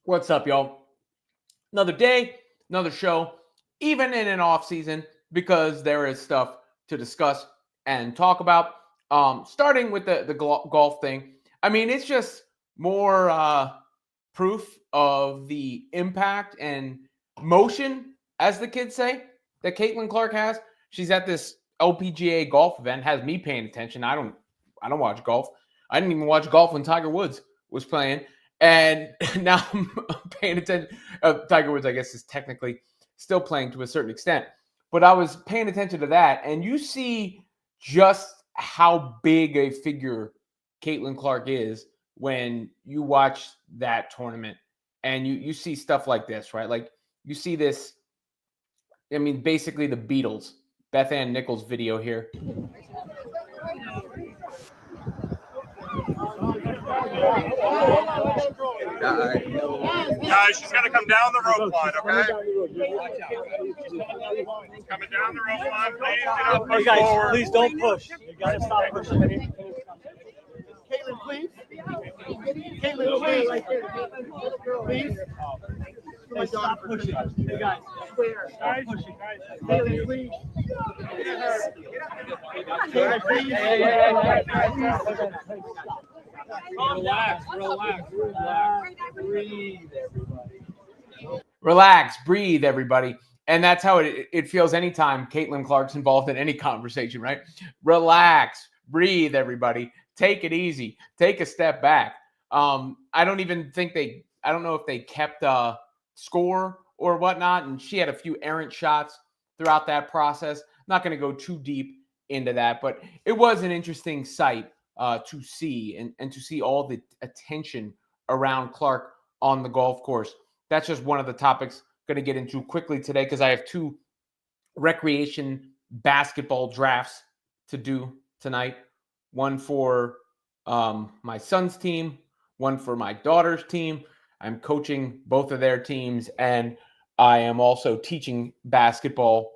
What's up, y'all? Another day, another show, even in an off season, because there is stuff to discuss and talk about. Starting with the golf thing. I mean, it's just more proof of the impact and motion, as the kids say, that Caitlin Clark has. She's at this LPGA golf event, has me paying attention. I don't watch golf. I didn't even watch golf when Tiger Woods was playing. And now I'm paying attention. Tiger Woods, I guess, is technically still playing to a certain extent. But I was paying attention to that. And you see just how big a figure Caitlin Clark is when you watch that tournament. And you see stuff like this, right? Like you see this, I mean, basically the Beatles, Beth Ann Nichols video here. Guys, she's got to come down the rope line, okay? Coming down the rope line, please get up. Hey guys, forward. Please don't push. You got to stop pushing. Caitlin, please. Caitlin, please. Hey, stop pushing. Hey guys, stop pushing. Caitlin, please. Relax, breathe, everybody. And that's how it feels anytime Caitlin Clark's involved in any conversation, right? Relax, breathe, everybody. Take it easy. Take a step back. I don't know if they kept score or whatnot, and she had a few errant shots throughout that process. I'm not going to go too deep into that, but it was an interesting sight to see and to see all the attention around Clark on the golf course. That's just one of the topics I'm going to get into quickly today because I have two recreation basketball drafts to do tonight. One for my son's team, one for my daughter's team. I'm coaching both of their teams, and I am also teaching basketball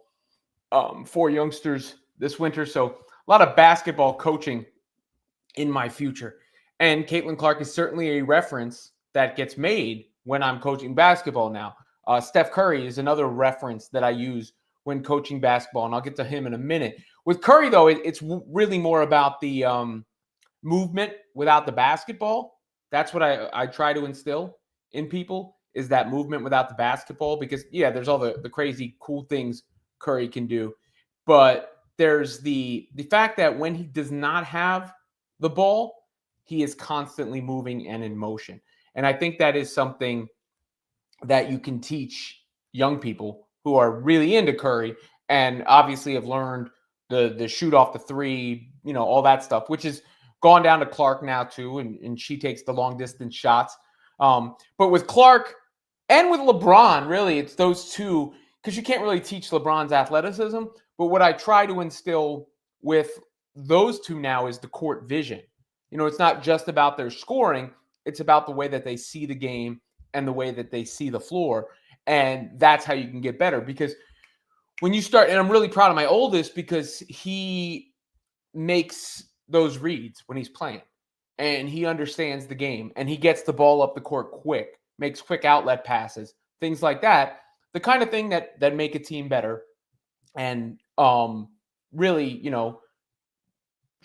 for youngsters this winter. So a lot of basketball coaching in my future. And Caitlin Clark is certainly a reference that gets made when I'm coaching basketball now. Steph Curry is another reference that I use when coaching basketball, and I'll get to him in a minute. With Curry, though, it's really more about the movement without the basketball. That's what I try to instill in people, is that movement without the basketball, because, yeah, there's all the crazy cool things Curry can do. But there's the fact that when he does not have the ball, he is constantly moving and in motion. And I think that is something that you can teach young people who are really into Curry and obviously have learned the shoot off the three, all that stuff, which is gone down to Clark now too, and she takes the long distance shots. But with Clark and with LeBron, really, it's those two, because you can't really teach LeBron's athleticism. But what I try to instill with those two now is the court vision. It's not just about their scoring. It's about the way that they see the game and the way that they see the floor. And that's how you can get better. Because when you start, and I'm really proud of my oldest because he makes those reads when he's playing. And he understands the game. And he gets the ball up the court quick, makes quick outlet passes, things like that. The kind of thing that make a team better and really,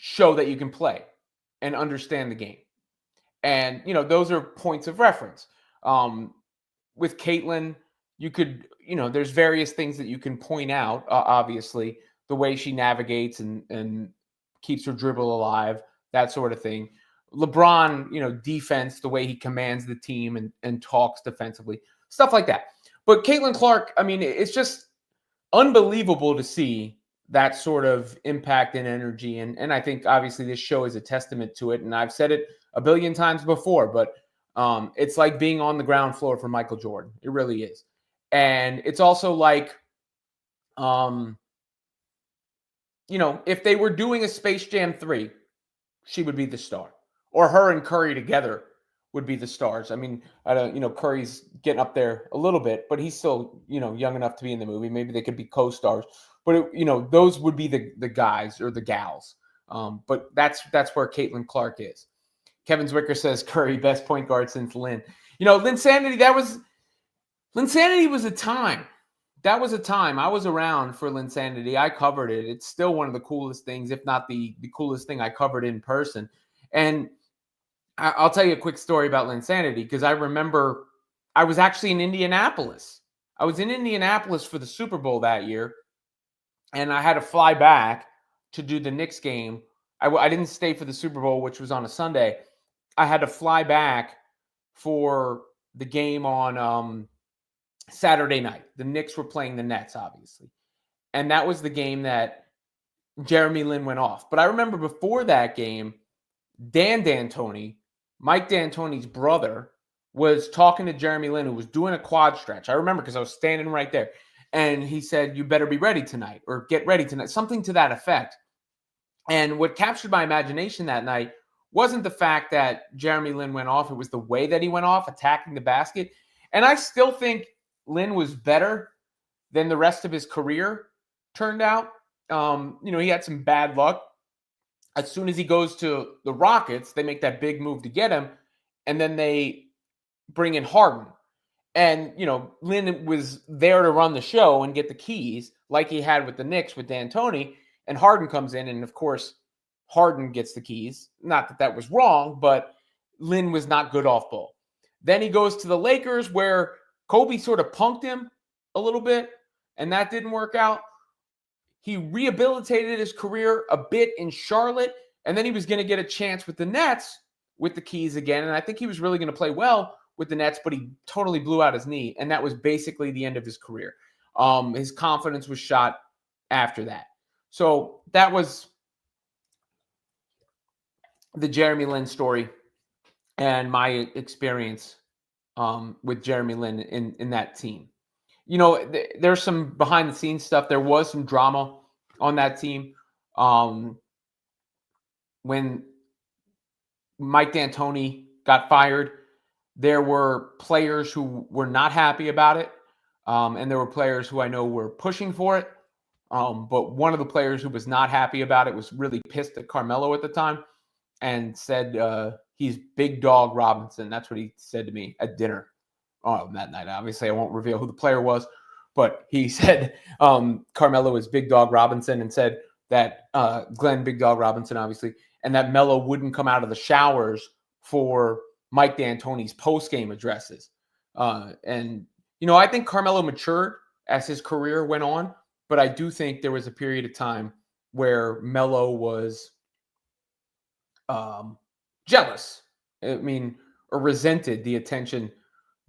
show that you can play and understand the game. And, those are points of reference. With Caitlin, you could, there's various things that you can point out, obviously, the way she navigates and keeps her dribble alive, that sort of thing. LeBron, defense, the way he commands the team and talks defensively, stuff like that. But Caitlin Clark, I mean, it's just unbelievable to see that sort of impact and energy. And I think, obviously, this show is a testament to it. And I've said it a billion times before, but it's like being on the ground floor for Michael Jordan. It really is. And it's also like, if they were doing a Space Jam 3, she would be the star. Or her and Curry together would be the stars. I mean, Curry's getting up there a little bit, but he's still, young enough to be in the movie. Maybe they could be co-stars. But, those would be the guys or the gals. But that's where Caitlin Clark is. Kevin Zwicker says Curry, best point guard since Lin. Lin-sanity, Lin-sanity was a time. That was a time. I was around for Lin-sanity. I covered it. It's still one of the coolest things, if not the coolest thing I covered in person. And I'll tell you a quick story about Lin-sanity, because I remember I was actually in Indianapolis. I was in Indianapolis for the Super Bowl that year, and I had to fly back to do the Knicks game. I didn't stay for the Super Bowl, which was on a Sunday. I had to fly back for the game on Saturday night. The Knicks were playing the Nets, obviously. And that was the game that Jeremy Lin went off. But I remember before that game, Dan D'Antoni, Mike D'Antoni's brother, was talking to Jeremy Lin, who was doing a quad stretch. I remember because I was standing right there. And he said, "You better be ready tonight," or "get ready tonight," something to that effect. And what captured my imagination that night wasn't the fact that Jeremy Lin went off. It was the way that he went off, attacking the basket. And I still think Lin was better than the rest of his career turned out. He had some bad luck. As soon as he goes to the Rockets, they make that big move to get him, and then they bring in Harden. And, Lin was there to run the show and get the keys like he had with the Knicks with D'Antoni, and Harden comes in, and of course, Harden gets the keys. Not that that was wrong, but Lin was not good off ball. Then he goes to the Lakers, where Kobe sort of punked him a little bit, and that didn't work out. He rehabilitated his career a bit in Charlotte, and then he was going to get a chance with the Nets with the keys again, and I think he was really going to play well with the Nets, but he totally blew out his knee, and that was basically the end of his career. His confidence was shot after that. So that was the Jeremy Lin story and my experience with Jeremy Lin in that team. There's some behind-the-scenes stuff. There was some drama on that team. When Mike D'Antoni got fired, there were players who were not happy about it, and there were players who I know were pushing for it. But one of the players who was not happy about it was really pissed at Carmelo at the time and said he's Big Dog Robinson. That's what he said to me at dinner that night. Obviously, I won't reveal who the player was, but he said Carmelo is Big Dog Robinson, and said that Glenn Big Dog Robinson, obviously, and that Melo wouldn't come out of the showers for Mike D'Antoni's post-game addresses. I think Carmelo matured as his career went on, but I do think there was a period of time where Melo was jealous, or resented the attention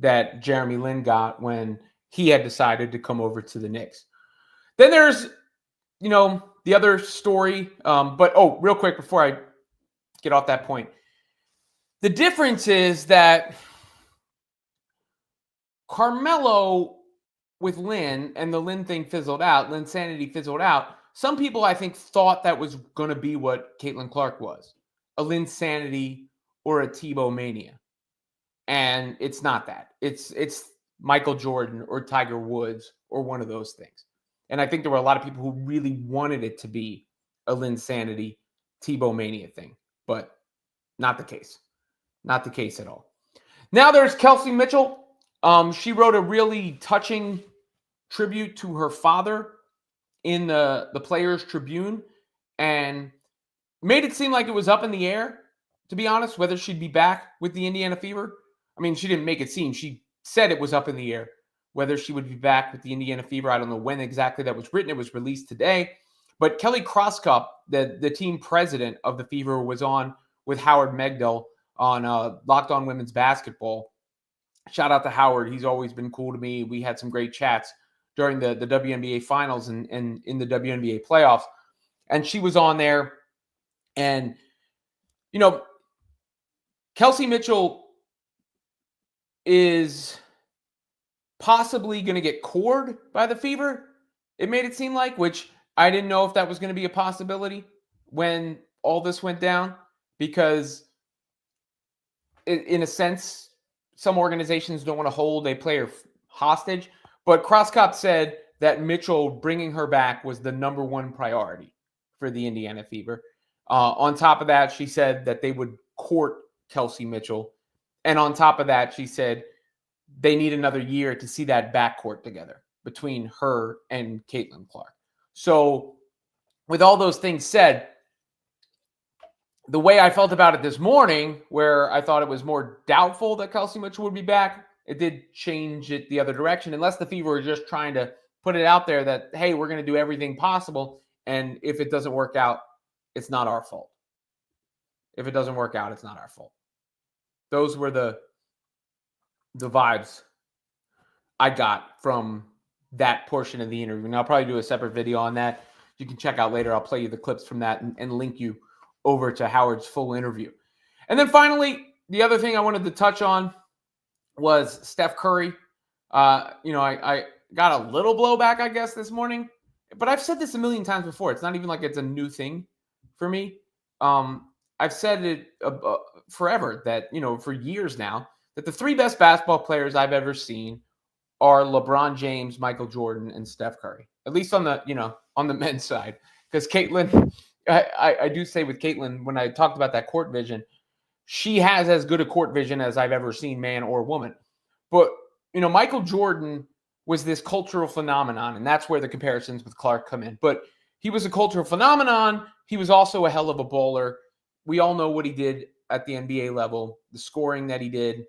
that Jeremy Lin got when he had decided to come over to the Knicks. Then there's, the other story. But real quick before I get off that point, the difference is that Carmelo with Lin and the Lin thing fizzled out, Lin-sanity fizzled out. Some people, I think, thought that was going to be what Caitlin Clark was, a Lin-sanity or a Tebow mania. And it's not that. It's Michael Jordan or Tiger Woods or one of those things. And I think there were a lot of people who really wanted it to be a Lin-sanity Tebow mania thing, but not the case. Not the case at all. Now there's Kelsey Mitchell. She wrote a really touching tribute to her father in the Players Tribune, and made it seem like it was up in the air, to be honest, whether she'd be back with the Indiana Fever. She didn't make it seem. She said it was up in the air whether she would be back with the Indiana Fever. I don't know when exactly that was written. It was released today. But Kelly Croscup, the team president of the Fever, was on with Howard Megdal on Locked On Women's Basketball. Shout out to Howard. He's always been cool to me. We had some great chats during the WNBA finals and in the WNBA playoffs. And she was on there. And, Kelsey Mitchell is possibly going to get cored by the Fever, it made it seem like, which I didn't know if that was going to be a possibility when all this went down, because in a sense, some organizations don't want to hold a player hostage. But Croscup said that Mitchell bringing her back was the number one priority for the Indiana Fever. On top of that, she said that they would court Kelsey Mitchell And on top of that, she said they need another year to see that backcourt together between her and Caitlin Clark. So with all those things said, the way I felt about it this morning, where I thought it was more doubtful that Kelsey Mitchell would be back, it did change it the other direction, unless the Fever are just trying to put it out there that, hey, we're going to do everything possible, and if it doesn't work out, it's not our fault. If it doesn't work out, it's not our fault. Those were the vibes I got from that portion of the interview. And I'll probably do a separate video on that. You can check out later. I'll play you the clips from that and link you over to Howard's full interview. And then finally, the other thing I wanted to touch on was Steph Curry. I got a little blowback, I guess, this morning. But I've said this a million times before. It's not even like it's a new thing for me. I've said it forever that, for years now, that the three best basketball players I've ever seen are LeBron James, Michael Jordan, and Steph Curry. At least on the men's side. Because Caitlin, I do say with Caitlin, when I talked about that court vision, she has as good a court vision as I've ever seen, man or woman. But, Michael Jordan was this cultural phenomenon, and that's where the comparisons with Clark come in. But he was a cultural phenomenon. He was also a hell of a bowler. We all know what he did at the NBA level, the scoring that he did,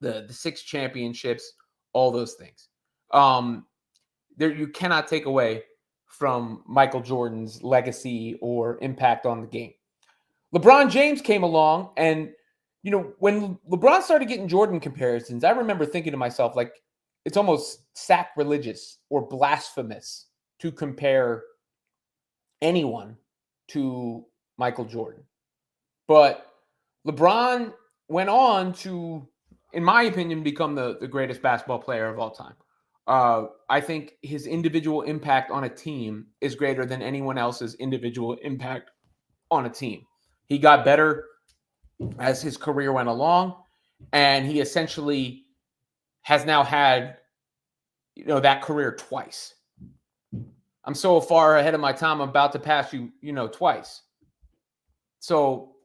the 6 championships, all those things. You cannot take away from Michael Jordan's legacy or impact on the game. LeBron James came along, and, when LeBron started getting Jordan comparisons, I remember thinking to myself, like, it's almost sacrilegious or blasphemous to compare anyone to Michael Jordan. But LeBron went on to, in my opinion, become the greatest basketball player of all time. I think his individual impact on a team is greater than anyone else's individual impact on a team. He got better as his career went along, and he essentially has now had, that career twice. I'm so far ahead of my time, I'm about to pass you, twice. So,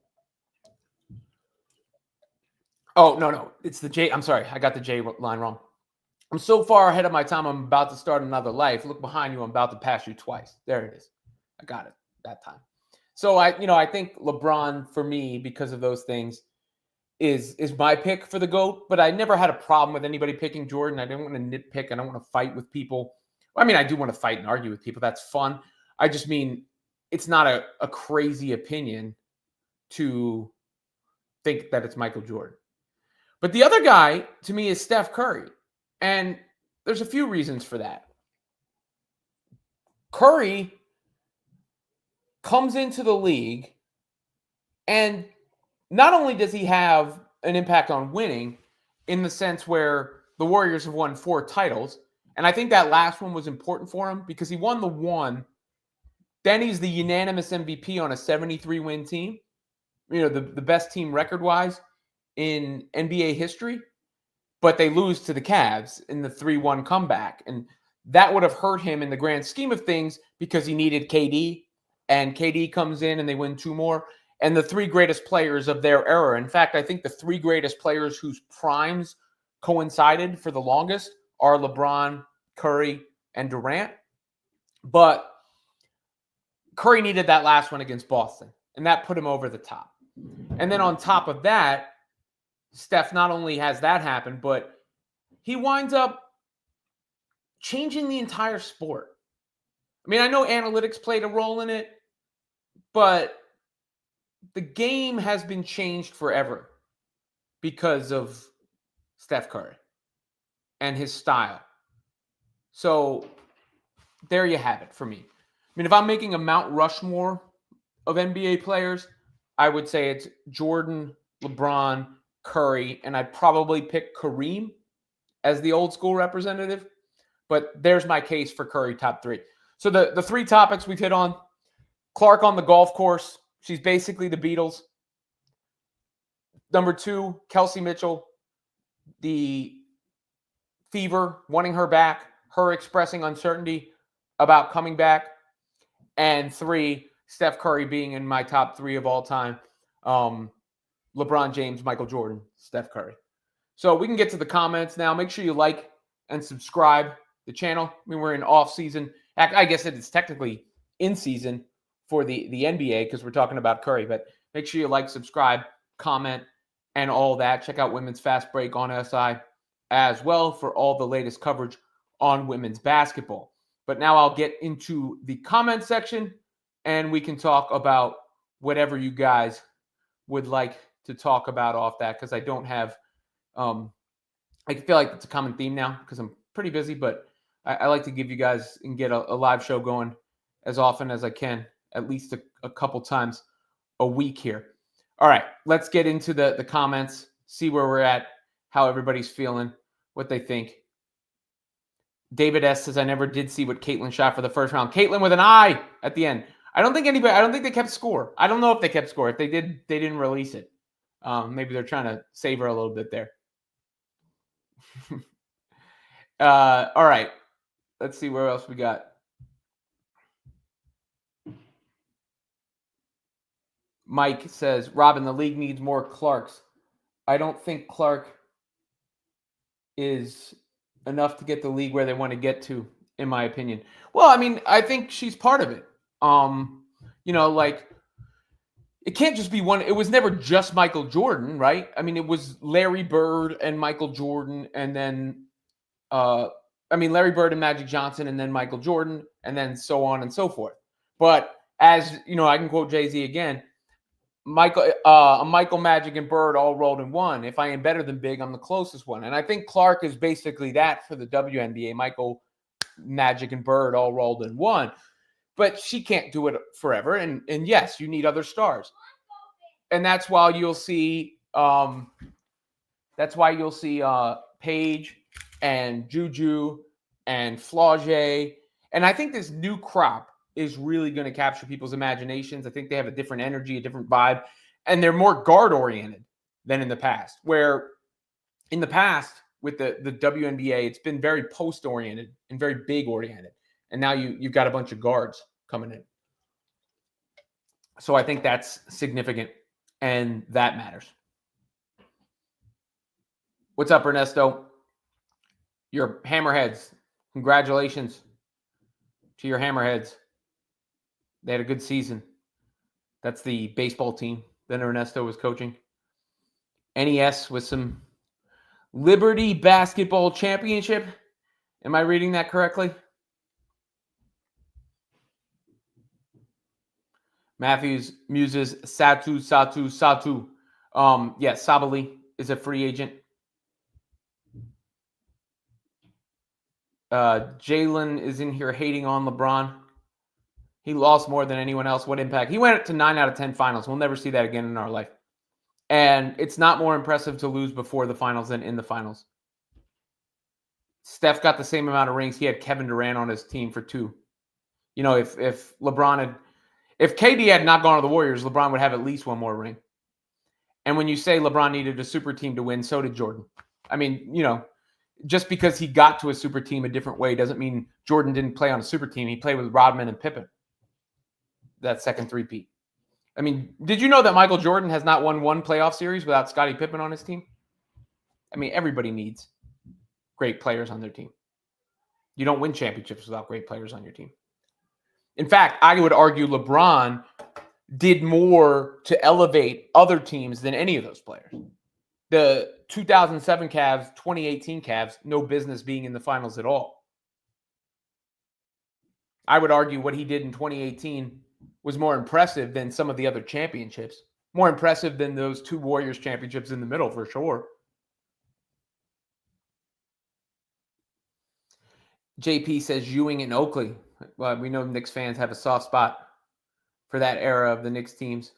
no, it's the J. I'm sorry, I got the J line wrong. I'm so far ahead of my time, I'm about to start another life. Look behind you, I'm about to pass you twice. There it is. I got it that time. So I think LeBron, for me, because of those things, is my pick for the GOAT. But I never had a problem with anybody picking Jordan. I didn't want to nitpick. I don't want to fight with people. I mean, I do want to fight and argue with people. That's fun. I just mean it's not a crazy opinion to think that it's Michael Jordan. But the other guy, to me, is Steph Curry. And there's a few reasons for that. Curry comes into the league, and not only does he have an impact on winning in the sense where the Warriors have won 4 titles, and I think that last one was important for him because he won the one. Then he's the unanimous MVP on a 73-win team, the best team record-wise in NBA history, but they lose to the Cavs in the 3-1 comeback, and that would have hurt him in the grand scheme of things because he needed KD, and KD comes in and they win 2 more. And the 3 greatest players of their era. In fact, I think the 3 greatest players whose primes coincided for the longest are LeBron, Curry, and Durant. But Curry needed that last one against Boston, and that put him over the top. And then on top of that, Steph not only has that happen, but he winds up changing the entire sport. I mean, I know analytics played a role in it, but the game has been changed forever because of Steph Curry and his style. So there you have it for me. I mean, if I'm making a Mount Rushmore of NBA players, I would say it's Jordan, LeBron, Curry, and I'd probably pick Kareem as the old school representative. But there's my case for Curry top 3. So the 3 topics we've hit on: Clark on the golf course. She's basically the Beatles. Number 2, Kelsey Mitchell, the Fever, wanting her back, her expressing uncertainty about coming back. And 3, Steph Curry being in my top 3 of all time. LeBron James, Michael Jordan, Steph Curry. So we can get to the comments now. Make sure you like and subscribe the channel. I mean, we're in off season. I guess it is technically in season for the NBA because we're talking about Curry. But make sure you like, subscribe, comment, and all that. Check out Women's Fast Break on SI as well for all the latest coverage on women's basketball. But now I'll get into the comment section and we can talk about whatever you guys would like to talk about off that because I don't have I feel like it's a common theme now because I'm pretty busy, but I like to give you guys and get a live show going as often as I can, at least a couple times a week here. All right, let's get into the comments, see where we're at, how everybody's feeling, what they think. David S. says, I never did see what Caitlin shot for the first round. Caitlin with an I at the end. I don't think they kept score. I don't know if they kept score. If they did, they didn't release it. Maybe they're trying to save her a little bit there. All right. Let's see where else we got. Mike says, Robin, the league needs more Clarks. I don't think Clark is enough to get the league where they want to get to, in my opinion. Well, I mean, I think she's part of it. Like it can't just be one. It was never just Michael Jordan, right? I mean, it was Larry Bird and Michael Jordan, and then Larry Bird and Magic Johnson, and then Michael Jordan, and then so on and so forth. But as you know, I can quote Jay-Z again. Michael, Magic, and Bird all rolled in one. If I am better than Big, I'm the closest one. And I think Clark is basically that for the WNBA. Michael, Magic, and Bird all rolled in one. But she can't do it forever. And yes, you need other stars. And that's why you'll see Paige and Juju and Flau'jae. And I think this new crop is really going to capture people's imaginations. I think they have a different energy, a different vibe, and they're more guard-oriented than in the past, where in the past with the WNBA, it's been very post-oriented and very big-oriented, and now you've got a bunch of guards coming in. So I think that's significant, and that matters. What's up, Ernesto? Your Hammerheads. Congratulations to your Hammerheads. They had a good season. That's the baseball team that Ernesto was coaching. NES with some Liberty Basketball Championship. Am I reading that correctly? Matthews muses Satu. Yes, Sabali is a free agent. Jalen is in here hating on LeBron. He lost more than anyone else. What impact? He went to 9 out of 10 finals. We'll never see that again in our life. And it's not more impressive to lose before the finals than in the finals. Steph got the same amount of rings. He had Kevin Durant on his team for 2. You know, if KD had not gone to the Warriors, LeBron would have at least 1 more ring. And when you say LeBron needed a super team to win, so did Jordan. I mean, you know, just because he got to a super team a different way doesn't mean Jordan didn't play on a super team. He played with Rodman and Pippen. That second three-peat. I mean, did you know that Michael Jordan has not won 1 playoff series without Scottie Pippen on his team? I mean, everybody needs great players on their team. You don't win championships without great players on your team. In fact, I would argue LeBron did more to elevate other teams than any of those players. The 2007 Cavs, 2018 Cavs, no business being in the finals at all. I would argue what he did in 2018 was more impressive than some of the other championships. More impressive than those 2 Warriors championships in the middle, for sure. JP says Ewing and Oakley. Well, we know Knicks fans have a soft spot for that era of the Knicks teams.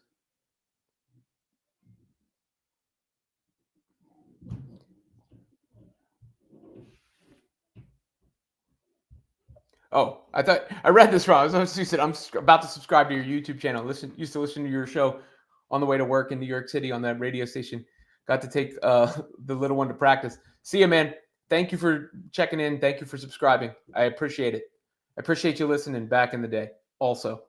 Oh, I thought I read this wrong. You said I'm about to subscribe to your YouTube channel. Used to listen to your show on the way to work in New York City on that radio station. Got to take the little one to practice. See you, man. Thank you for checking in. Thank you for subscribing. I appreciate it. I appreciate you listening back in the day also.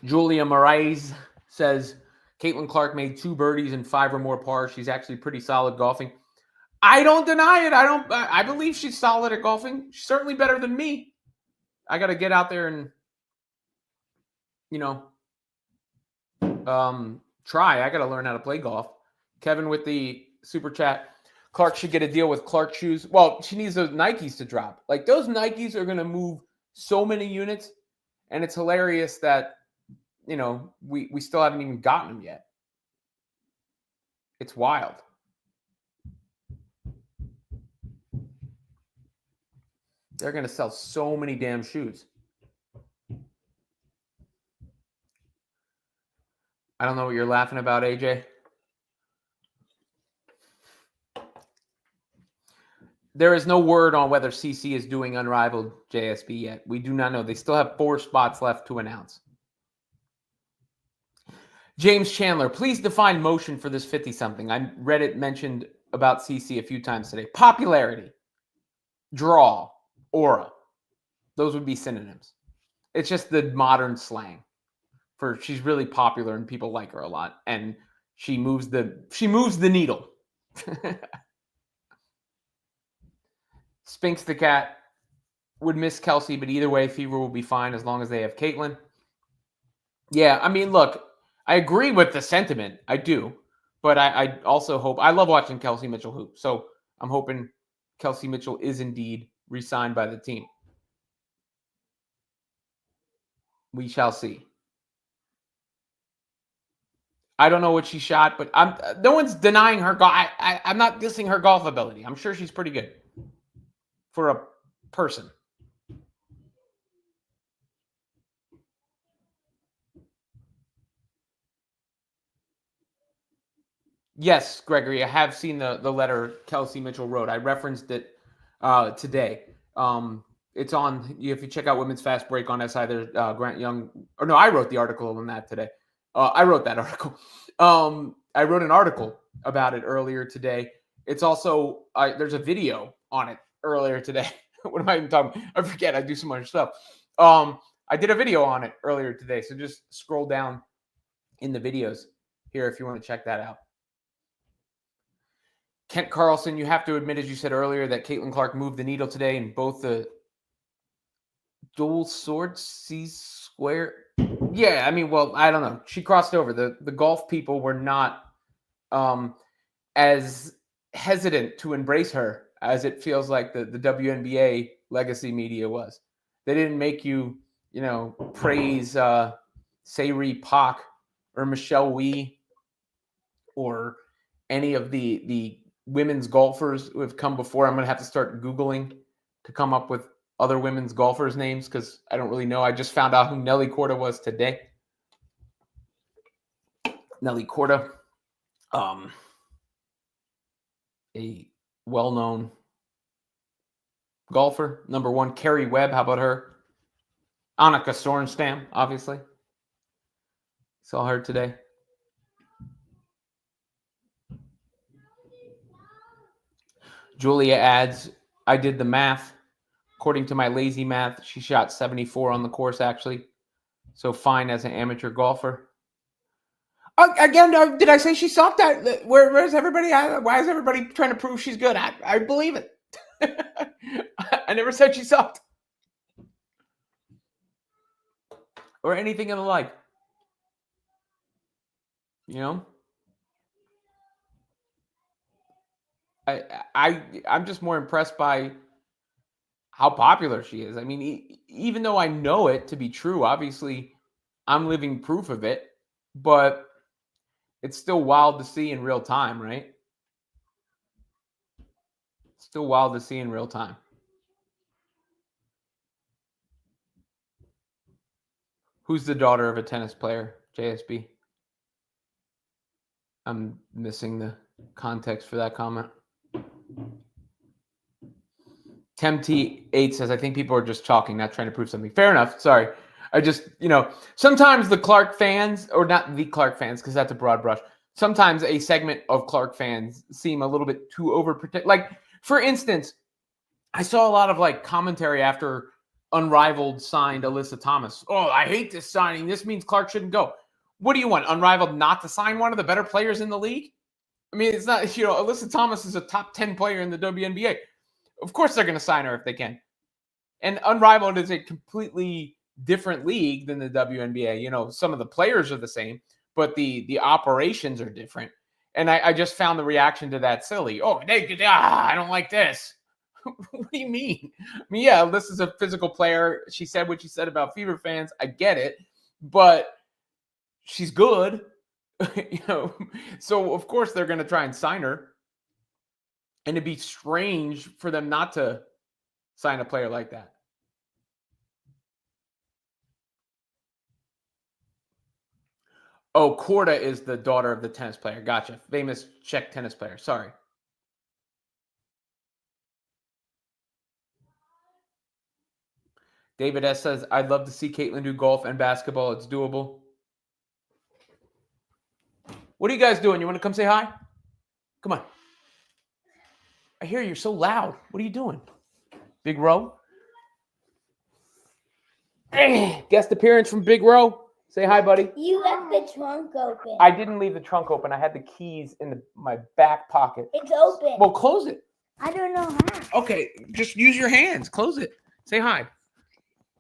Julia Moraes says Caitlin Clark made 2 birdies and 5 or more pars. She's actually pretty solid golfing. I don't deny it. I believe she's solid at golfing. She's certainly better than me. I got to get out there and, try. I got to learn how to play golf. Kevin with the super chat. Clark should get a deal with Clark shoes. Well, she needs those Nikes to drop. Like, those Nikes are going to move so many units, and it's hilarious that, we still haven't even gotten them yet. It's wild. They're going to sell so many damn shoes. I don't know what you're laughing about, AJ. There is no word on whether CC is doing Unrivaled JSB yet. We do not know. They still have 4 spots left to announce. James Chandler, please define motion for this 50-something. I read it mentioned about CC a few times today. Popularity, draw, aura. Those would be synonyms. It's just the modern slang for she's really popular and people like her a lot. And she moves the needle. Spinks the cat would miss Kelsey, but either way, Fever will be fine as long as they have Caitlin. Yeah, I mean, look, I agree with the sentiment. I do. But I also hope – I love watching Kelsey Mitchell hoop. So I'm hoping Kelsey Mitchell is indeed re-signed by the team. We shall see. I don't know what she shot, but no one's denying her golf. I'm not dissing her golf ability. I'm sure she's pretty good for a person. Yes, Gregory, I have seen the letter Kelsey Mitchell wrote. I referenced it today. It's on, if you check out Women's Fast Break on SI, there's Grant Young. Or no, I wrote the article on that today. I wrote that article. I wrote an article about it earlier today. It's also, there's a video on it earlier today. What am I even talking about? I forget. I do so much stuff. I did a video on it earlier today. So just scroll down in the videos here if you want to check that out. Kent Carlson, you have to admit, as you said earlier, that Caitlin Clark moved the needle today in both the dual sword C-square. Yeah, I mean, well, I don't know. She crossed over. The golf people were not as hesitant to embrace her as it feels like the WNBA legacy media was. They didn't make you, praise Sayri Pak or Michelle Wee or any of the women's golfers who have come before. I'm going to have to start Googling to come up with other women's golfers' names because I don't really know. I just found out who Nelly Korda was today. Nelly Korda, a well-known golfer. Number 1, Carrie Webb. How about her? Annika Sorenstam, obviously. Saw her today. Julia adds, I did the math. According to my lazy math, she shot 74 on the course, actually. So fine as an amateur golfer. Again, did I say she sucked? Where's everybody? Why is everybody trying to prove she's good? I believe it. I never said she sucked. Or anything of the like. I'm just more impressed by how popular she is. I mean, even though I know it to be true, obviously I'm living proof of it, but it's still wild to see in real time, right? Still wild to see in real time. Who's the daughter of a tennis player, JSB? I'm missing the context for that comment. Tempt8 says, I think people are just talking, not trying to prove something. Fair enough. Sorry. I just, sometimes the Clark fans, or not the Clark fans, because that's a broad brush. Sometimes a segment of Clark fans seem a little bit too overprotective. Like, for instance, I saw a lot of commentary after Unrivaled signed Alyssa Thomas. Oh, I hate this signing. This means Clark shouldn't go. What do you want? Unrivaled not to sign one of the better players in the league? I mean, it's not, Alyssa Thomas is a top 10 player in the WNBA. Of course they're going to sign her if they can. And Unrivaled is a completely different league than the WNBA. Some of the players are the same, but the operations are different. And I just found the reaction to that silly. Oh, I don't like this. What do you mean? I mean, yeah, this is a physical player. She said what she said about Fever fans. I get it, but she's good, So of course they're going to try and sign her, and it'd be strange for them not to sign a player like that. Oh, Korda is the daughter of the tennis player. Gotcha. Famous Czech tennis player. Sorry. David S. says, I'd love to see Caitlin do golf and basketball. It's doable. What are you guys doing? You want to come say hi? Come on. I hear you're so loud. What are you doing? Big Row? Guest appearance from Big Row. Say hi, buddy. You left the trunk open. I didn't leave the trunk open. I had the keys in my back pocket. It's open. Well, close it. I don't know how. Okay, just use your hands. Close it. Say hi.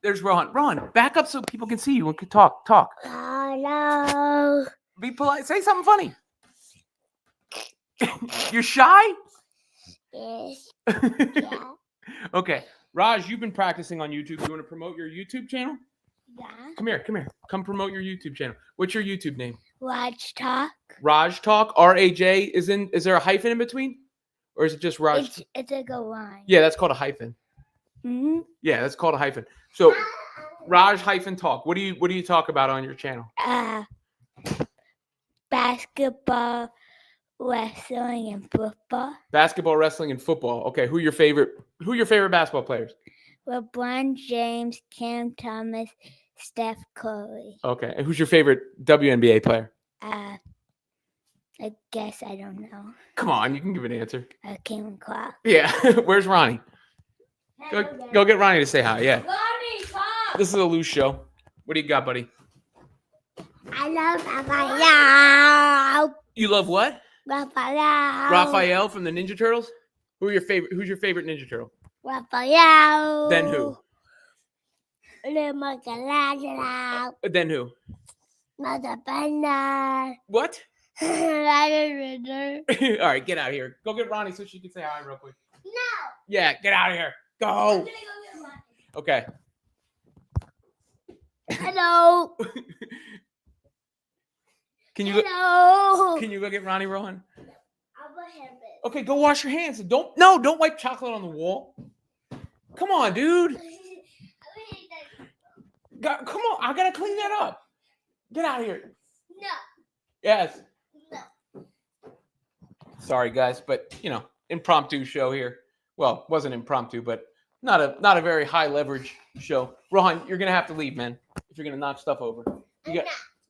There's Rohan. Rohan, back up so people can see you and can talk. Hello. Be polite. Say something funny. You're shy? Yes. Yeah. Okay. Raj, you've been practicing on YouTube. You want to promote your YouTube channel? Yeah. Come here. Come promote your YouTube channel. What's your YouTube name? Raj Talk. Raj Talk. R-A-J. Is there a hyphen in between? Or is it just Raj? It's like a line. Yeah, that's called a hyphen. Mm-hmm. Yeah, that's called a hyphen. So Raj hyphen Talk. What do you talk about on your channel? Basketball, wrestling, and football. Basketball, wrestling, and football. Okay, who are your favorite basketball players? LeBron James, Cam Thomas, Steph Curry. Okay, and who's your favorite WNBA player? I guess I don't know. Come on, you can give an answer. Caitlin Clark. Yeah, where's Ronnie? Go get Ronnie to say hi. Yeah. Ronnie, talk. This is a loose show. What do you got, buddy? I love Raphael. You love what? Raphael. Raphael from the Ninja Turtles? Who's your favorite Ninja Turtle? Raphael. Then who? Michelangelo. Then who? Mother Bender. What? No. All right, get out of here. Go get Ronnie so she can say hi real quick. Yeah, get out of here. I'm Go. gonna go get Ronnie. Okay. Hello. Can you go get Ronnie, Rohan? I'll let him in. Okay, go wash your hands. Don't wipe chocolate on the wall. Come on, dude. Come on, I gotta clean that up. Get out of here. No. Yes. No. Sorry, guys, but impromptu show here. Well, wasn't impromptu, but not a very high leverage show. Rohan, you're gonna have to leave, man. If you're gonna knock stuff over,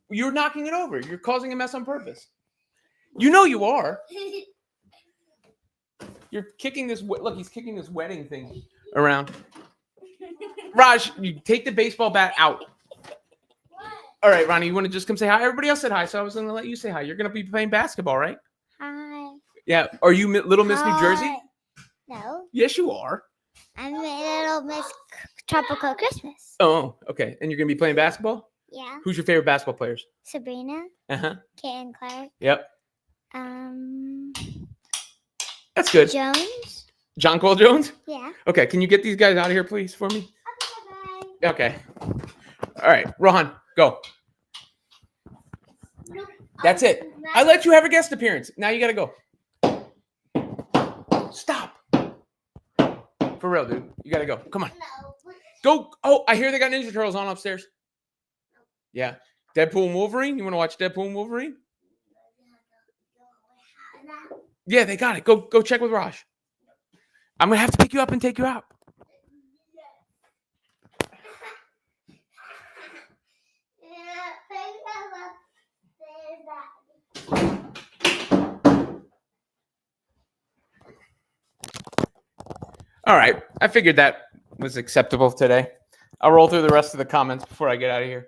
you're knocking it over. You're causing a mess on purpose. You know you are. You're kicking this. Look, he's kicking this wedding thing around. Raj, you take the baseball bat out. All right, Ronnie, you want to just come say hi? Everybody else said hi, so I was going to let you say hi. You're going to be playing basketball, right? Hi. Yeah. Are you Little Miss New Jersey? No. Yes, you are. I'm Little Miss Tropical Christmas. Oh, okay. And you're going to be playing basketball? Yeah. Who's your favorite basketball players? Sabrina. Uh-huh. Kate and Clark. Yep. That's good. Jones. John Cole Jones? Yeah. Okay. Can you get these guys out of here, please, for me? Bye. Okay. All right. Rohan, go. That's it. I let you have a guest appearance. Now you got to go. Stop. For real, dude. You got to go. Come on. Go. Oh, I hear they got Ninja Turtles on upstairs. Yeah. Deadpool and Wolverine. You want to watch Deadpool and Wolverine? Yeah, they got it. Go check with Raj. I'm going to have to pick you up and take you out. All right. I figured that was acceptable today. I'll roll through the rest of the comments before I get out of here.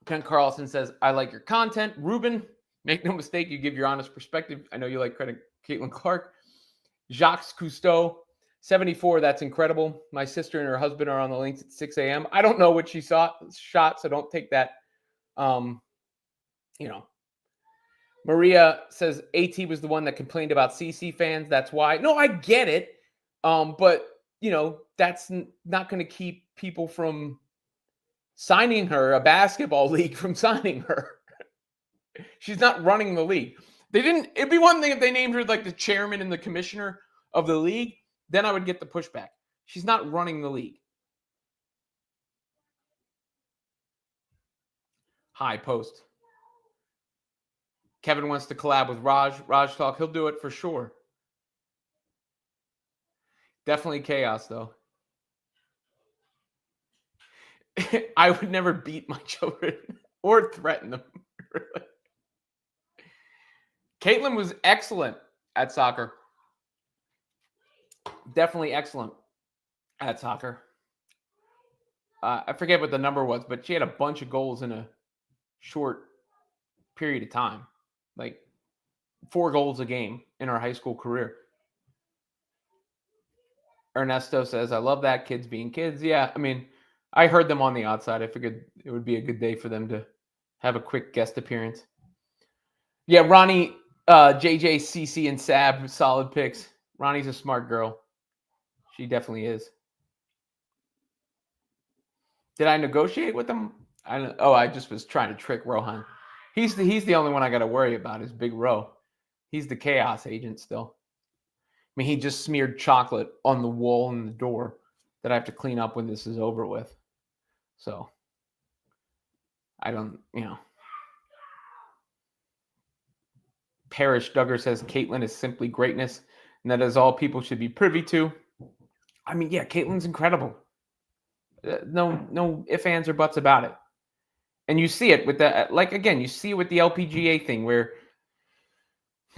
Ken Carlson says, I like your content. Ruben, make no mistake, you give your honest perspective. I know you like credit Caitlin Clark. Jacques Cousteau, 74, that's incredible. My sister and her husband are on the links at 6 a.m. I don't know what she shot, so don't take that. Maria says, AT was the one that complained about CC fans. That's why. No, I get it. But, that's not going to keep people from signing her, a basketball league from signing her. She's not running the league. It'd be one thing if they named her like the chairman and the commissioner of the league. Then I would get the pushback. She's not running the league. Hi, post. Kevin wants to collab with Raj. Raj Talk, he'll do it for sure. Definitely chaos, though. I would never beat my children or threaten them. Caitlin was excellent at soccer. Definitely excellent at soccer. I forget what the number was, but she had a bunch of goals in a short period of time. Like 4 goals a game in her high school career. Ernesto says, I love that. Kids being kids. Yeah, I mean, I heard them on the outside. I figured it would be a good day for them to have a quick guest appearance. Yeah, Ronnie, JJ, CC, and Sab, solid picks. Ronnie's a smart girl. She definitely is. Did I negotiate with them? I just was trying to trick Rohan. He's the only one I got to worry about is Big Ro. He's the chaos agent still. I mean, he just smeared chocolate on the wall and the door that I have to clean up when this is over with. So, I don't, Parrish Duggar says Caitlin is simply greatness, and that is all people should be privy to. I mean, yeah, Caitlin's incredible. No ifs, ands, or buts about it. And you see it with you see it with the LPGA thing where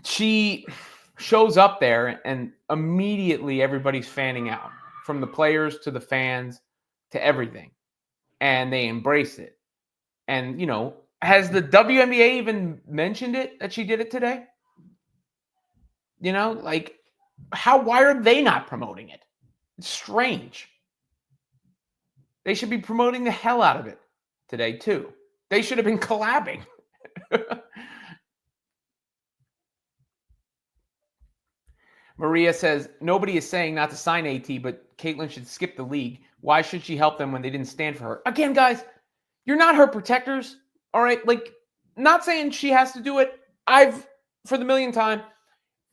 she shows up there and immediately everybody's fanning out, from the players to the fans to everything. And they embrace it. And, has the WNBA even mentioned it, that she did it today? Why are they not promoting it? It's strange. They should be promoting the hell out of it today, too. They should have been collabing. Maria says, nobody is saying not to sign AT, but Caitlin should skip the league. Why should she help them when they didn't stand for her? Again, guys, you're not her protectors, all right? Not saying she has to do it. For the millionth time,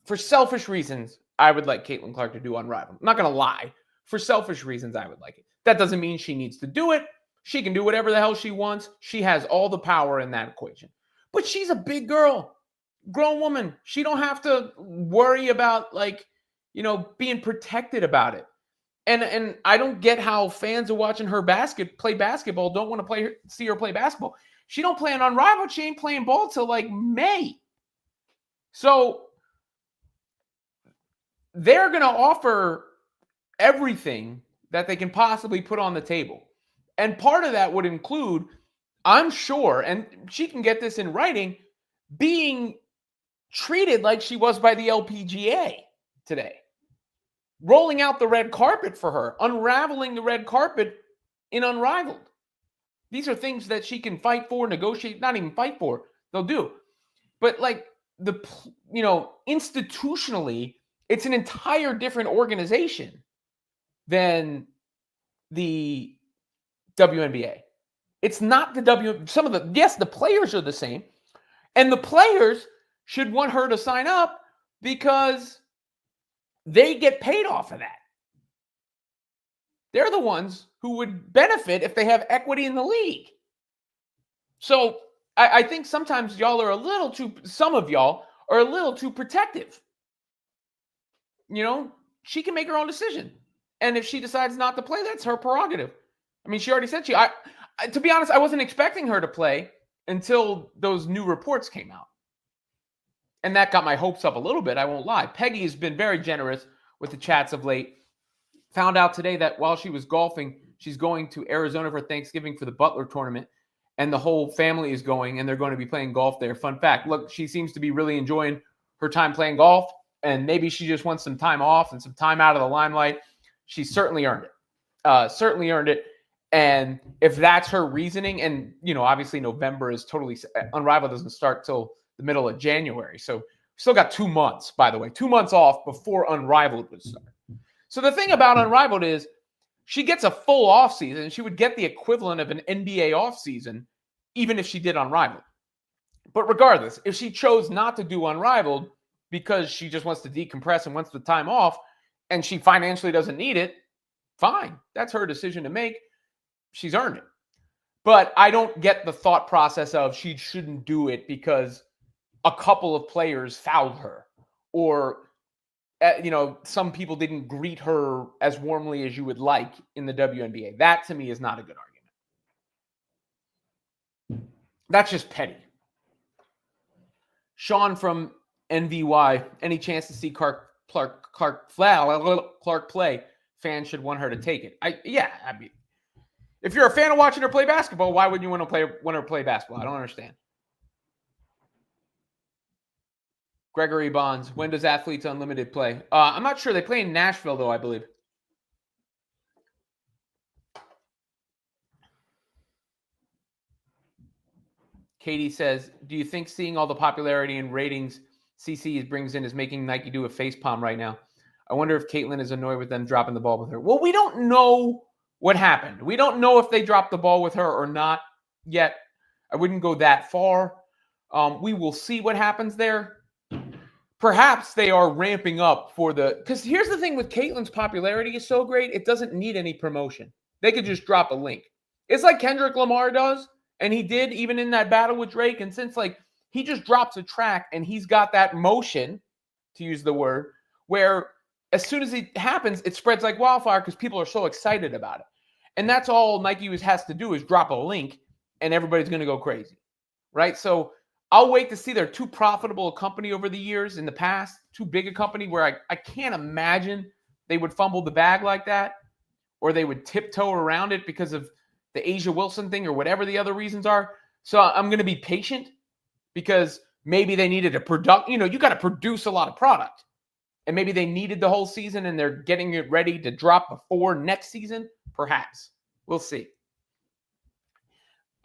for selfish reasons, I would like Caitlin Clark to do Unrivaled. I'm not going to lie. For selfish reasons, I would like it. That doesn't mean she needs to do it. She can do whatever the hell she wants. She has all the power in that equation. But she's a big girl, grown woman. She don't have to worry about, being protected about it. And I don't get how fans are watching her play basketball don't want to see her play basketball. She don't play on Unrivaled. She ain't playing ball till May. So they're going to offer everything that they can possibly put on the table. And part of that would include, I'm sure, and she can get this in writing, being treated like she was by the LPGA today. Rolling out the red carpet for her, unraveling the red carpet in Unrivaled. These are things that she can fight for, negotiate, not even fight for. They'll do. But institutionally, it's an entire different organization than the WNBA. It's not the the players are the same. And the players should want her to sign up because they get paid off of that. They're the ones who would benefit if they have equity in the league. So I think sometimes some of y'all are a little too protective. She can make her own decision. And if she decides not to play, that's her prerogative. I mean, she already said to be honest, I wasn't expecting her to play until those new reports came out. And that got my hopes up a little bit, I won't lie. Peggy has been very generous with the chats of late. Found out today that while she was golfing, she's going to Arizona for Thanksgiving for the Butler tournament, and the whole family is going, and they're going to be playing golf there. Fun fact, look, she seems to be really enjoying her time playing golf, and maybe she just wants some time off and some time out of the limelight. She certainly earned it. And if that's her reasoning, and, obviously November is totally – Unrivaled doesn't start till the middle of January. So we still got 2 months, by the way, 2 months off before Unrivaled would start. So the thing about Unrivaled is she gets a full offseason. She would get the equivalent of an NBA offseason even if she did Unrivaled. But regardless, if she chose not to do Unrivaled because she just wants to decompress and wants the time off and she financially doesn't need it, fine. That's her decision to make. She's earned it. But I don't get the thought process of she shouldn't do it because a couple of players fouled her or some people didn't greet her as warmly as you would like in the WNBA. That, to me, is not a good argument. That's just petty. Sean from NVY, any chance to see Clark play? Fans should want her to take it. If you're a fan of watching her play basketball, why wouldn't you want her to play basketball? I don't understand. Gregory Bonds, when does Athletes Unlimited play? I'm not sure. They play in Nashville, though, I believe. Katie says, do you think seeing all the popularity and ratings CC brings in is making Nike do a facepalm right now? I wonder if Caitlin is annoyed with them dropping the ball with her. Well, we don't know what happened. We don't know if they dropped the ball with her or not yet. I wouldn't go that far. We will see what happens there. Perhaps they are ramping up because here's the thing with Caitlin's popularity is so great, it doesn't need any promotion. They could just drop a link. It's like Kendrick Lamar does, and he did even in that battle with Drake. And since he just drops a track and he's got that motion, to use the word, where as soon as it happens, it spreads like wildfire because people are so excited about it. And that's all Nike has to do is drop a link and everybody's going to go crazy, right? So I'll wait to see. They're too profitable a company over the years in the past, too big a company where I can't imagine they would fumble the bag like that or they would tiptoe around it because of the Asia Wilson thing or whatever the other reasons are. So I'm going to be patient because maybe they needed a product. You got to produce a lot of product. And maybe they needed the whole season and they're getting it ready to drop before next season. Perhaps. We'll see.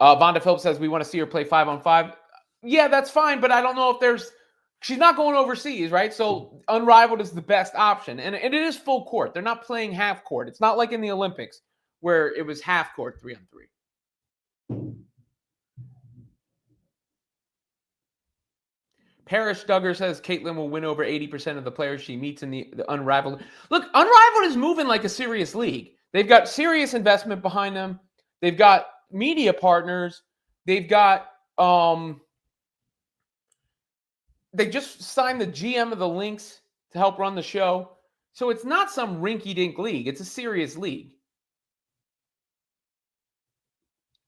Vonda Phillips says, we want to see her play 5-on-5. Yeah, that's fine, but I don't know if she's not going overseas, right? So Unrivaled is the best option. And it is full court. They're not playing half court. It's not like in the Olympics where it was half court 3-on-3. Parrish Duggar says Caitlin will win over 80% of the players she meets in the Unrivaled. Look, Unrivaled is moving like a serious league. They've got serious investment behind them. They've got media partners. They've got they just signed the GM of the Lynx to help run the show. So it's not some rinky-dink league. It's a serious league.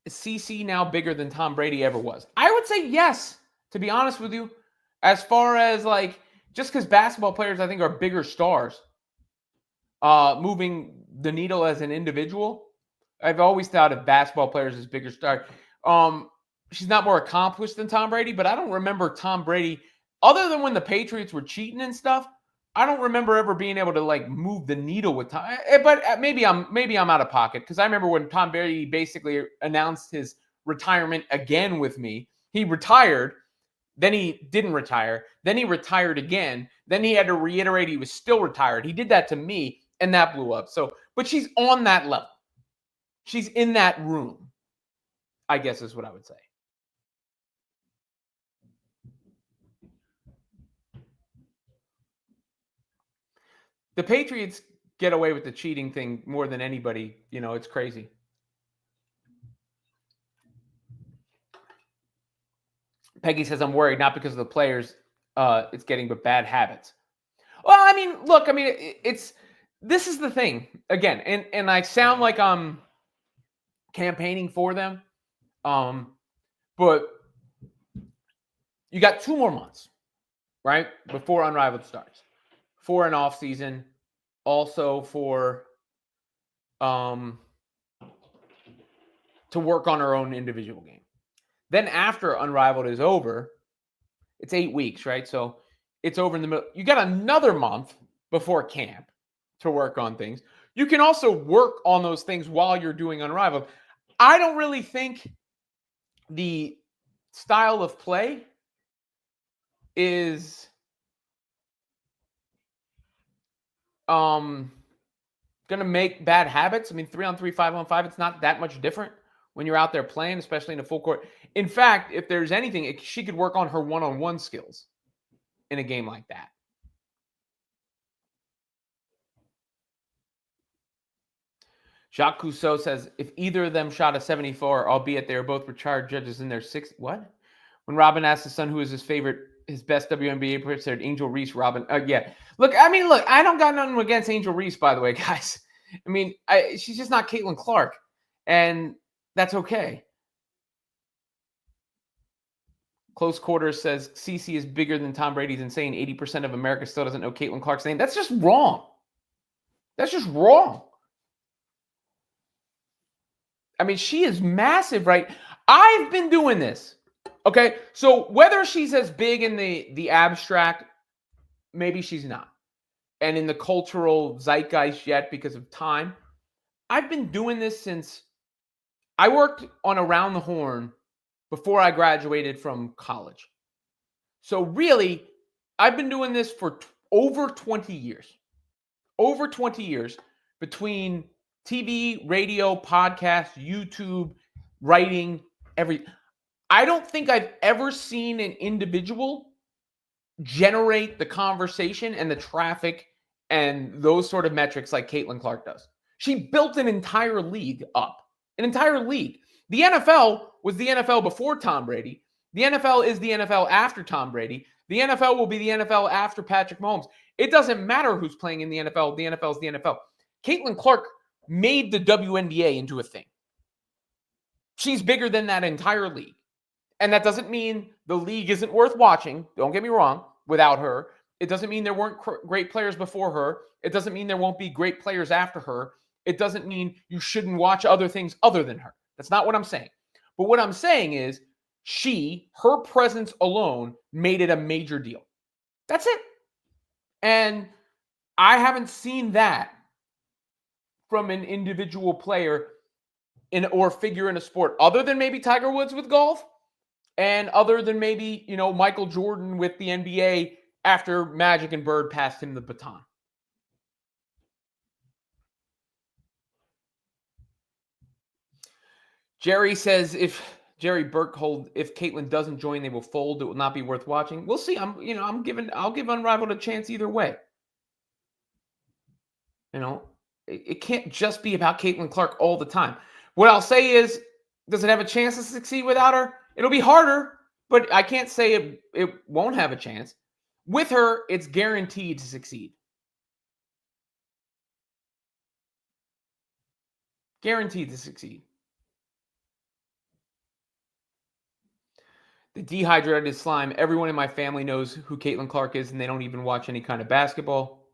Is CC now bigger than Tom Brady ever was? I would say yes, to be honest with you. As far as just because basketball players, I think, are bigger stars, moving the needle as an individual. I've always thought of basketball players as bigger stars. She's not more accomplished than Tom Brady, but I don't remember Tom Brady, other than when the Patriots were cheating and stuff. I don't remember ever being able to move the needle with Tom. But maybe I'm out of pocket because I remember when Tom Brady basically announced his retirement again with me. He retired. Then he didn't retire. Then he retired again. Then he had to reiterate he was still retired. He did that to me, and that blew up. But she's on that level. She's in that room, I guess is what I would say. The Patriots get away with the cheating thing more than anybody. It's crazy. Peggy says, I'm worried, not because of the players it's getting, but bad habits. Well, this is the thing. Again, and I sound like I'm campaigning for them. But you got 2 more months, right, before Unrivaled starts. For an off season, also for to work on her own individual game. Then after Unrivaled is over, it's 8 weeks, right? So it's over in the middle. You got another month before camp to work on things. You can also work on those things while you're doing Unrivaled. I don't really think the style of play is going to make bad habits. I mean, 3-on-3, 5-on-5, it's not that much different when you're out there playing, especially in a full court. In fact, if there's anything, she could work on her one-on-one skills in a game like that. Jacques Cousteau says, if either of them shot a 74, albeit they were both retired judges in their 60s. What? When Robin asked his son who is his best WNBA player, said Angel Reese. Robin, yeah. Look, I don't got nothing against Angel Reese, by the way, guys. I mean, she's just not Caitlin Clark, and that's okay. Close Quarters says, CC is bigger than Tom Brady's insane. 80% of America still doesn't know Caitlin Clark's name. That's just wrong. That's just wrong. I mean, she is massive, right? I've been doing this. Okay, so whether she's as big in the abstract, maybe she's not. And in the cultural zeitgeist yet because of time. I've been doing this since I worked on Around the Horn before I graduated from college. So really, I've been doing this for over 20 years. Over 20 years between TV, radio, podcast, YouTube, writing, I don't think I've ever seen an individual generate the conversation and the traffic and those sort of metrics like Caitlin Clark does. She built an entire league up. An entire league. The NFL was the NFL before Tom Brady. The NFL is the NFL after Tom Brady. The NFL will be the NFL after Patrick Mahomes. It doesn't matter who's playing in the NFL. The NFL is the NFL. Caitlin Clark made the WNBA into a thing. She's bigger than that entire league. And that doesn't mean the league isn't worth watching. Don't get me wrong, without her. It doesn't mean there weren't great players before her. It doesn't mean there won't be great players after her. It doesn't mean you shouldn't watch other things other than her. That's not what I'm saying. But what I'm saying is her presence alone made it a major deal. That's it. And I haven't seen that from an individual player or figure in a sport other than maybe Tiger Woods with golf and other than maybe, Michael Jordan with the NBA after Magic and Bird passed him the baton. Jerry says Jerry Burkhold, if Caitlin doesn't join, they will fold. It will not be worth watching. We'll see. I'll give Unrivaled a chance either way. It can't just be about Caitlin Clark all the time. What I'll say is, does it have a chance to succeed without her? It'll be harder, but I can't say it won't have a chance. With her, it's guaranteed to succeed. Guaranteed to succeed. The dehydrated slime. Everyone in my family knows who Caitlin Clark is, and they don't even watch any kind of basketball.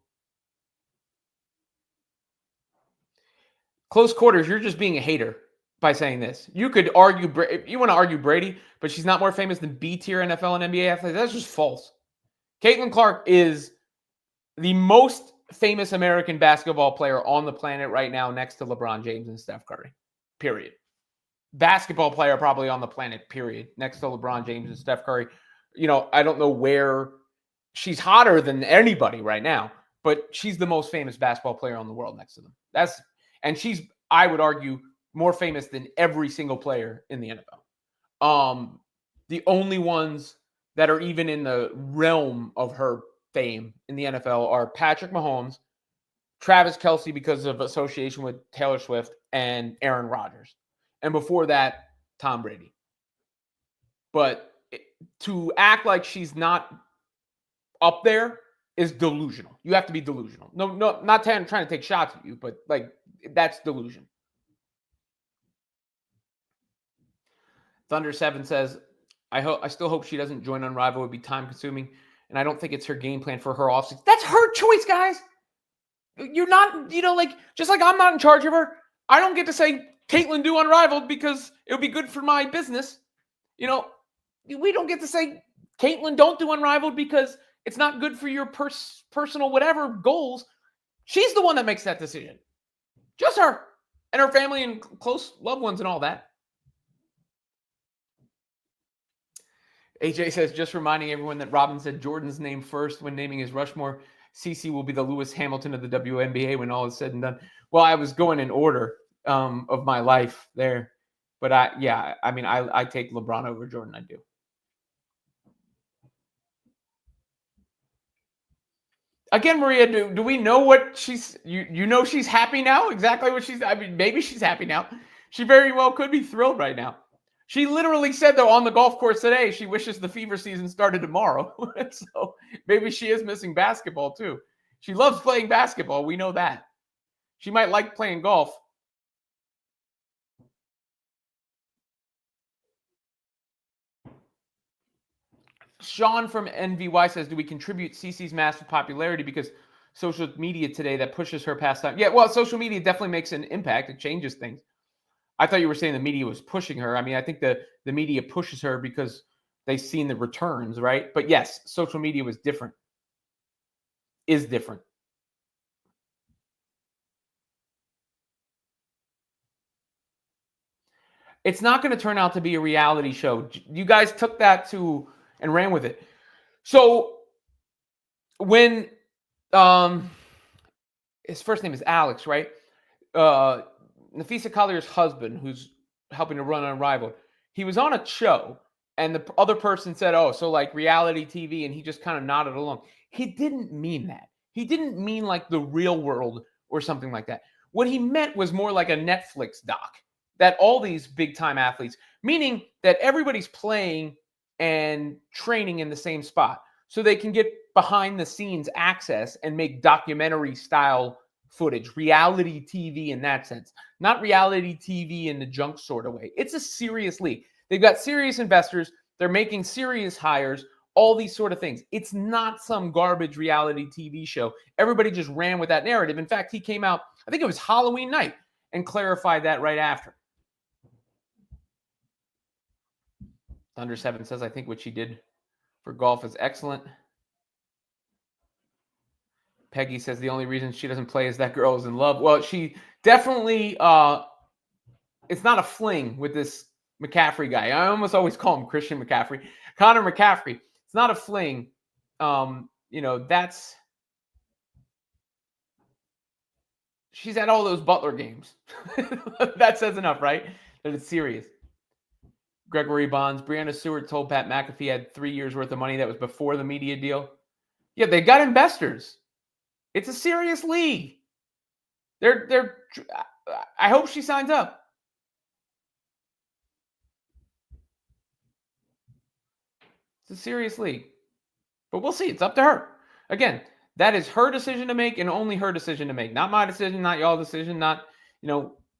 Close Quarters, you're just being a hater by saying this. You could argue, if you want to argue Brady, but she's not more famous than B-tier NFL and NBA athletes. That's just false. Caitlin Clark is the most famous American basketball player on the planet right now, next to LeBron James and Steph Curry. Period. Basketball player probably on the planet, period, next to LeBron James and Steph Curry. I don't know where she's hotter than anybody right now, but she's the most famous basketball player on the world next to them. And she's, I would argue, more famous than every single player in the NFL. The only ones that are even in the realm of her fame in the NFL are Patrick Mahomes, Travis Kelsey because of association with Taylor Swift, and Aaron Rodgers. And before that, Tom Brady. But to act like she's not up there is delusional. You have to be delusional. No, not trying to take shots at you, but that's delusion. Thunder 7 says, I still hope she doesn't join Unrivaled. It would be time consuming. And I don't think it's her game plan for her offseason. That's her choice, guys. You're not, just like I'm not in charge of her. I don't get to say, Caitlin, do Unrivaled because it would be good for my business. We don't get to say, Caitlin, don't do Unrivaled because it's not good for your personal whatever goals. She's the one that makes that decision. Just her and her family and close loved ones and all that. AJ says, just reminding everyone that Robin said Jordan's name first when naming his Rushmore. CC will be the Lewis Hamilton of the WNBA when all is said and done. Well, I was going in order of my life there. But I take LeBron over Jordan. I do. Again, Maria, do we know what she's she's happy now? Exactly what maybe she's happy now. She very well could be thrilled right now. She literally said, though, on the golf course today, she wishes the fever season started tomorrow. So maybe she is missing basketball, too. She loves playing basketball. We know that. She might like playing golf. Sean from NVY says, do we contribute CeCe's massive popularity because social media today that pushes her past time? Yeah, well, social media definitely makes an impact. It changes things. I thought you were saying the media was pushing her. I mean, I think the media pushes her because they've seen the returns, right? But yes, social media is different. It's not going to turn out to be a reality show. You guys took that and ran with it. So when his first name is Alex, right? Nafisa Collier's husband, who's helping to run Unrivaled, he was on a show, and the other person said, oh, so like reality TV, and he just kind of nodded along. He didn't mean that. He didn't mean like the real world or something like that. What he meant was more like a Netflix doc that all these big-time athletes, meaning that everybody's playing and training in the same spot so they can get behind-the-scenes access and make documentary-style footage, reality TV in that sense. Not reality TV in the junk sort of way. It's a serious league. They've got serious investors. They're making serious hires, all these sort of things. It's not some garbage reality TV show. Everybody just ran with that narrative. In fact, he came out, I think it was Halloween night, and clarified that right after. Thunder 7 says, I think what she did for golf is excellent. Peggy says the only reason she doesn't play is that girl is in love. Well, she definitely, it's not a fling with this McCaffrey guy. I almost always call him Christian McCaffrey. Connor McCaffrey. It's not a fling. She's at all those Butler games. That says enough, right? That it's serious. Gregory Bonds. Brianna Stewart told Pat McAfee had 3 years worth of money. That was before the media deal. Yeah, they got investors. It's a serious league. I hope she signs up. It's a serious league. But we'll see. It's up to her. Again, that is her decision to make and only her decision to make. Not my decision, not y'all's decision, not,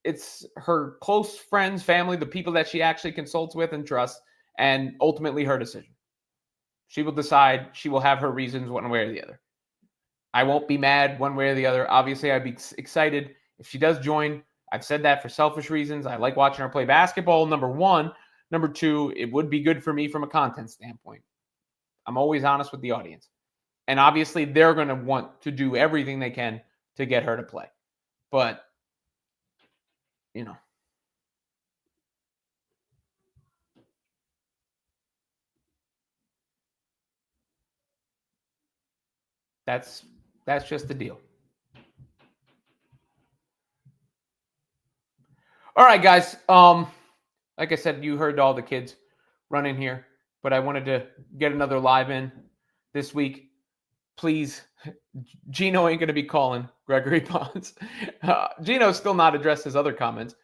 it's her close friends, family, the people that she actually consults with and trusts, and ultimately her decision. She will decide. She will have her reasons one way or the other. I won't be mad one way or the other. Obviously, I'd be excited if she does join. I've said that for selfish reasons. I like watching her play basketball, number one. Number two, it would be good for me from a content standpoint. I'm always honest with the audience. And obviously, they're going to want to do everything they can to get her to play. But, that's just the deal. All right, guys. Like I said, you heard all the kids running here, but I wanted to get another live in this week. Please, Gino ain't going to be calling Gregory Bonds. Gino's still not addressed his other comments.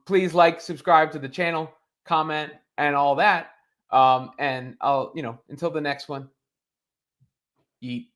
Please like, subscribe to the channel, comment, and all that. And I'll, until the next one, eat.